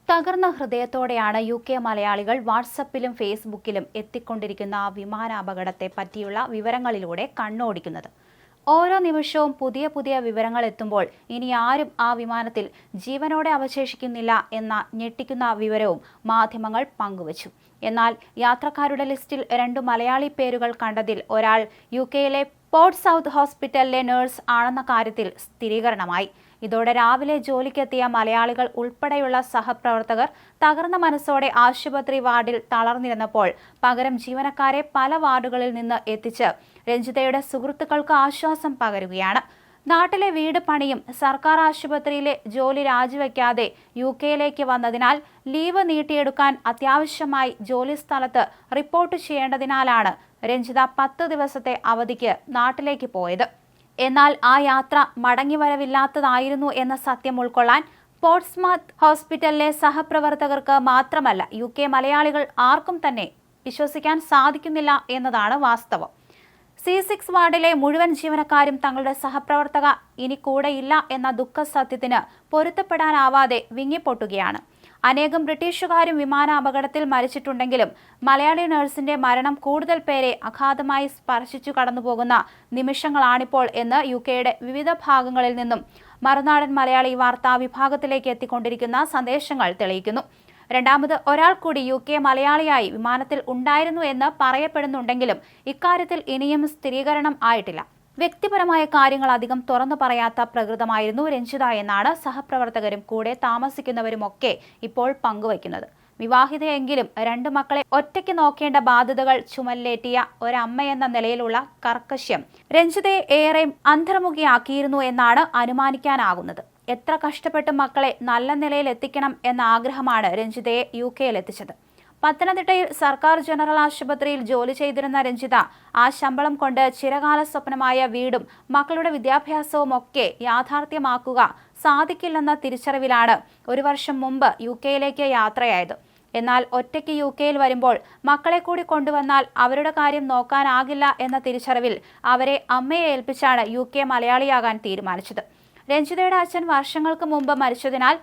തകർന്ന ഹൃദയത്തോടെയാണ് UK മലയാളികൾ വാട്സപ്പിലും ഫേസ്ബുക്കിലും എത്തിക്കൊണ്ടിരിക്കുന്ന വിമാനാപകടത്തെ പറ്റിയുള്ള വിവരങ്ങളിലൂടെ കണ്ണോടിക്കുന്നത്. ഓരോ നിമിഷവും പുതിയ പുതിയ വിവരങ്ങൾ എത്തുമ്പോൾ ഇനി ആരും ആ വിമാനത്തിൽ ജീവനോടെ അവശേഷിക്കുന്നില്ല എന്ന ഞെട്ടിക്കുന്ന വിവരവും മാധ്യമങ്ങൾ പങ്കുവച്ചു. എന്നാൽ യാത്രക്കാരുടെ ലിസ്റ്റിൽ 2 മലയാളി പേരുകൾ കണ്ടതിൽ ഒരാൾ UKയിലെ പോർട്ട് സൗത്ത് ഹോസ്പിറ്റലിലെ നഴ്സ് ആണെന്ന കാര്യത്തിൽ സ്ഥിരീകരണമായി. ഇതോടെ രാവിലെ ജോലിക്കെത്തിയ മലയാളികൾ ഉൾപ്പെടെയുള്ള സഹപ്രവർത്തകർ തകർന്ന മനസ്സോടെ ആശുപത്രി വാർഡിൽ തളർന്നിരുന്നപ്പോൾ പകരം ജീവനക്കാരെ പല വാർഡുകളിൽ നിന്ന് എത്തിച്ച് രഞ്ജിതയുടെ സുഹൃത്തുക്കൾക്ക് ആശ്വാസം പകരുകയാണ്. നാട്ടിലെ വീട് പണിയും സർക്കാർ ആശുപത്രിയിലെ ജോലി രാജിവെക്കാതെ UKയിലേക്ക് വന്നതിനാൽ ലീവ് നീട്ടിയെടുക്കാൻ അത്യാവശ്യമായി ജോലി സ്ഥലത്ത് റിപ്പോർട്ട് ചെയ്യേണ്ടതിനാലാണ് രഞ്ജിത 10 ദിവസത്തെ അവധിക്ക് നാട്ടിലേക്ക് പോയത്. എന്നാൽ ആ യാത്ര മടങ്ങിവരവില്ലാത്തതായിരുന്നു എന്ന സത്യം ഉൾക്കൊള്ളാൻ പോർട്സ്മൗത്ത് ഹോസ്പിറ്റലിലെ സഹപ്രവർത്തകർക്ക് മാത്രമല്ല UK മലയാളികൾ ആർക്കും തന്നെ വിശ്വസിക്കാൻ സാധിക്കുന്നില്ല എന്നതാണ് വാസ്തവം. C6 വാർഡിലെ മുഴുവൻ ജീവനക്കാരും തങ്ങളുടെ സഹപ്രവർത്തക ഇനി കൂടെയില്ല എന്ന ദുഃഖസത്യത്തിന് പൊരുത്തപ്പെടാനാവാതെ വിങ്ങിപ്പൊട്ടുകയാണ്. അനേകം ബ്രിട്ടീഷുകാരും വിമാനാപകടത്തിൽ മരിച്ചിട്ടുണ്ടെങ്കിലും മലയാളി നഴ്സിന്റെ മരണം കൂടുതൽ പേരെ അഗാധമായി സ്പർശിച്ചു കടന്നുപോകുന്ന നിമിഷങ്ങളാണിപ്പോൾ എന്ന് UKയുടെ വിവിധ ഭാഗങ്ങളിൽ നിന്നും മറുനാടൻ മലയാളി വാർത്താ വിഭാഗത്തിലേക്ക് എത്തിക്കൊണ്ടിരിക്കുന്ന സന്ദേശങ്ങൾ തെളിയിക്കുന്നു. രണ്ടാമത് ഒരാൾ കൂടി UK മലയാളിയായി വിമാനത്തിൽ ഉണ്ടായിരുന്നു എന്ന് പറയപ്പെടുന്നുണ്ടെങ്കിലും ഇക്കാര്യത്തിൽ ഇനിയും സ്ഥിരീകരണം ആയിട്ടില്ല. വ്യക്തിപരമായ കാര്യങ്ങൾ അധികം തുറന്നു പറയാത്ത പ്രകൃതമായിരുന്നു രഞ്ജിത എന്നാണ് സഹപ്രവർത്തകരും കൂടെ താമസിക്കുന്നവരുമൊക്കെ ഇപ്പോൾ പങ്കുവയ്ക്കുന്നത്. വിവാഹിതയെങ്കിലും 2 മക്കളെ ഒറ്റയ്ക്ക് നോക്കേണ്ട ബാധ്യതകൾ ചുമലിലേറ്റിയ ഒരമ്മയെന്ന നിലയിലുള്ള കർക്കശ്യം രഞ്ജിതയെ ഏറെ അന്തർമുഖിയാക്കിയിരുന്നു എന്നാണ് അനുമാനിക്കാനാകുന്നത്. എത്ര കഷ്ടപ്പെട്ട് മക്കളെ നല്ല നിലയിൽ എത്തിക്കണം എന്ന ആഗ്രഹമാണ് രഞ്ജിതയെ UKയിൽ എത്തിച്ചത്. പത്തനംതിട്ടയിൽ സർക്കാർ ജനറൽ ആശുപത്രിയിൽ ജോലി ചെയ്തിരുന്ന രഞ്ജിത ആ ശമ്പളം കൊണ്ട് ചിരകാല സ്വപ്നമായ വീടും മക്കളുടെ വിദ്യാഭ്യാസവും ഒക്കെ യാഥാർത്ഥ്യമാക്കുക സാധിക്കില്ലെന്ന തിരിച്ചറിവിലാണ് 1 വർഷം മുമ്പ് UKയിലേക്ക് യാത്രയായത്. എന്നാൽ ഒറ്റയ്ക്ക് UKയിൽ വരുമ്പോൾ മക്കളെ കൂടി കൊണ്ടുവന്നാൽ അവരുടെ കാര്യം നോക്കാനാകില്ല എന്ന തിരിച്ചറിവിൽ അവരെ അമ്മയെ ഏൽപ്പിച്ചാണ് UK മലയാളിയാകാൻ തീരുമാനിച്ചത്. രഞ്ജിതയുടെ അച്ഛൻ വർഷങ്ങൾക്ക് മുമ്പ് മരിച്ചതിനാൽ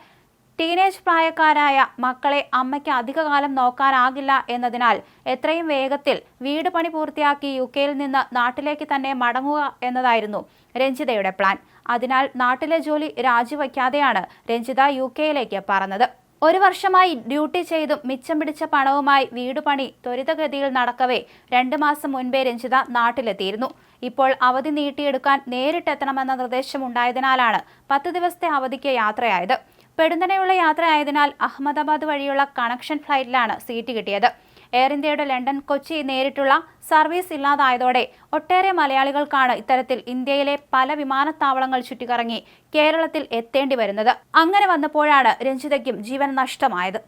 ടീനേജ് പ്രായക്കാരായ മക്കളെ അമ്മയ്ക്ക് അധികകാലം നോക്കാനാകില്ല എന്നതിനാൽ എത്രയും വേഗത്തിൽ വീട് പണി പൂർത്തിയാക്കി UKയിൽ നിന്ന് നാട്ടിലേക്ക് തന്നെ മടങ്ങുക എന്നതായിരുന്നു രഞ്ജിതയുടെ പ്ലാൻ. അതിനാൽ നാട്ടിലെ ജോലി രാജിവെക്കാതെയാണ് രഞ്ജിത UKയിലേക്ക് പറന്നത്. 1 വർഷമായി ഡ്യൂട്ടി ചെയ്തും മിച്ചം പിടിച്ച പണവുമായി വീടുപണി ത്വരിതഗതിയിൽ നടക്കവേ 2 മാസം മുൻപേ രഞ്ജിത നാട്ടിലെത്തിയിരുന്നു. ഇപ്പോൾ അവധി നീട്ടിയെടുക്കാൻ നേരിട്ടെത്തണമെന്ന നിർദ്ദേശം ഉണ്ടായതിനാലാണ് 10 ദിവസത്തെ അവധിക്ക് യാത്രയായത്. പെടുന്നനെയുള്ള യാത്രയായതിനാൽ അഹമ്മദാബാദ് വഴിയുള്ള കണക്ഷൻ ഫ്ലൈറ്റിലാണ് സീറ്റ് കിട്ടിയത്. എയർ ഇന്ത്യയുടെ ലണ്ടൻ കൊച്ചി നേരിട്ടുള്ള സർവീസ് ഇല്ലാതായതോടെ ഒട്ടേറെ മലയാളികൾക്കാണ് ഇത്തരത്തിൽ ഇന്ത്യയിലെ പല വിമാനത്താവളങ്ങൾ ചുറ്റിക്കറങ്ങി കേരളത്തിൽ എത്തേണ്ടി വരുന്നത്. അങ്ങനെ വന്നപ്പോഴാണ് രഞ്ജിതയ്ക്കും ജീവൻ നഷ്ടമായത്.